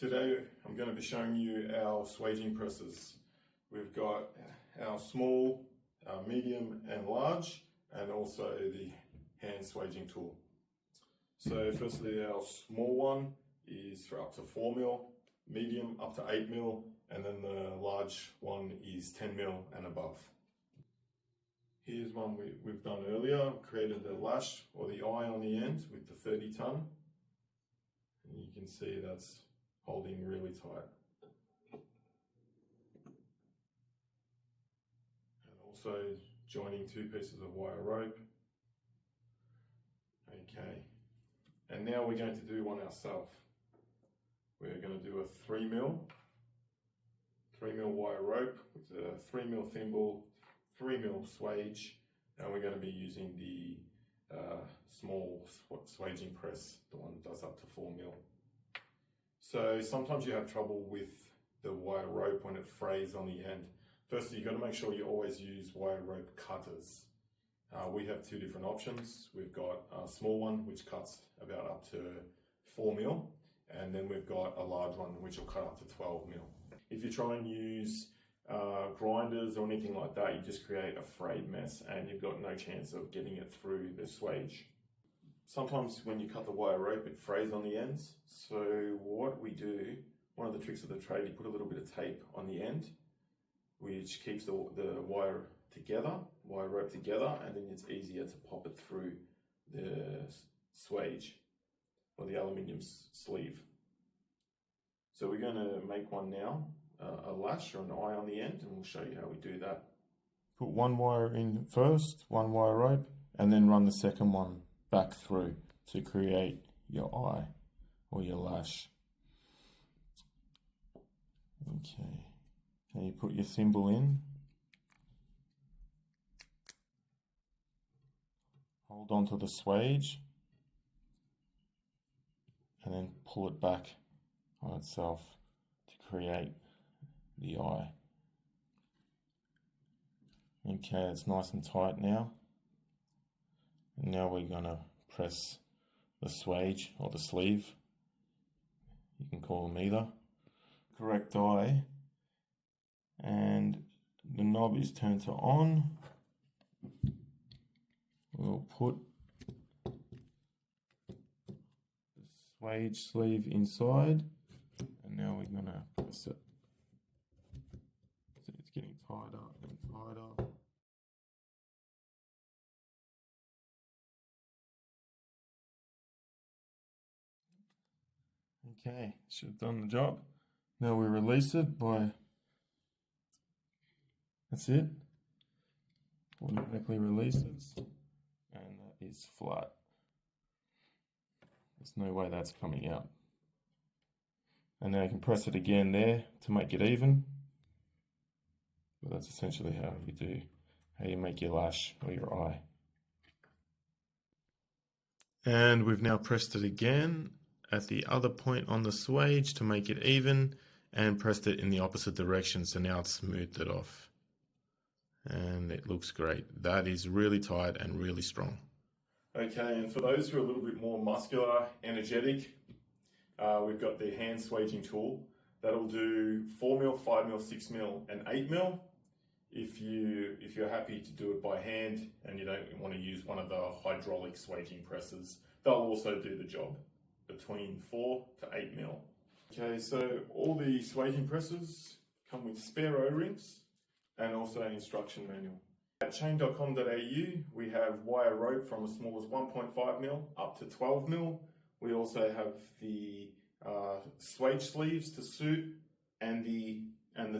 Today I'm going to be showing you our swaging presses. We've got our small, medium and large, and also the hand swaging tool. So firstly, our small one is for up to 4 mil, medium up to 8 mil, and then the large one is 10 mil and above. Here's one we've done earlier. Created the lash or the eye on the end with the 30 ton. And you can see that's holding really tight. And also joining two pieces of wire rope. Okay. And now we're going to do one ourselves. We're going to do a 3 mil wire rope with a 3 mil thimble, 3 mil swage, and we're going to be using the small swaging press, the one that does up to 4 mil. So sometimes you have trouble with the wire rope when it frays on the end. Firstly, you've got to make sure you always use wire rope cutters. We have two different options. We've got a small one which cuts about up to 4 mil, and then we've got a large one which will cut up to 12 mil. If you try and use grinders or anything like that, you just create a frayed mess and you've got no chance of getting it through the swage. Sometimes when you cut the wire rope, it frays on the ends. So what we do, one of the tricks of the trade, you put a little bit of tape on the end, which keeps the wire rope together, and then it's easier to pop it through the swage or the aluminium sleeve. So we're going to make one now, a lash or an eye on the end, and we'll show you how we do that. Put one wire in first, one wire rope, and then run the second one back through to create your eye or your lash. Okay, and you put your thimble in, hold on to the swage, and then pull it back on itself to create the eye. Okay, it's nice and tight now. And now we're going to press the swage or the sleeve. You can call them either. Correct eye. And the knob is turned to on. We'll put the swage sleeve inside. And now we're going to press it. So it's getting tighter and tighter. Okay, should have done the job. Now we release it by, that's it, automatically releases, and that is flat. There's no way that's coming out. And now you can press it again there to make it even. But that's essentially how you make your lash or your eye. And we've now pressed it again at the other point on the swage to make it even, and pressed it in the opposite direction, so now it's smoothed it off. And it looks great. That is really tight and really strong. Okay, and for those who are a little bit more muscular, energetic, we've got the hand swaging tool. That'll do 4 mil, 5 mil, 6 mil and 8 mil. If you're happy to do it by hand and you don't want to use one of the hydraulic swaging presses, they'll also do the job between 4 to 8 mil. Okay, so all the swaging presses come with spare O-rings and also an instruction manual. At chain.com.au we have wire rope from as small as 1.5 mil up to 12 mil. We also have the swage sleeves to suit and the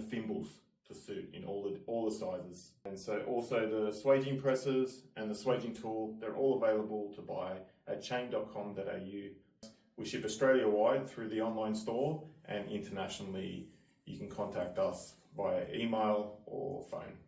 thimbles to suit in all the sizes. And so also the swaging presses and the swaging tool, they're all available to buy at chain.com.au. We ship Australia-wide through the online store, and internationally you can contact us via email or phone.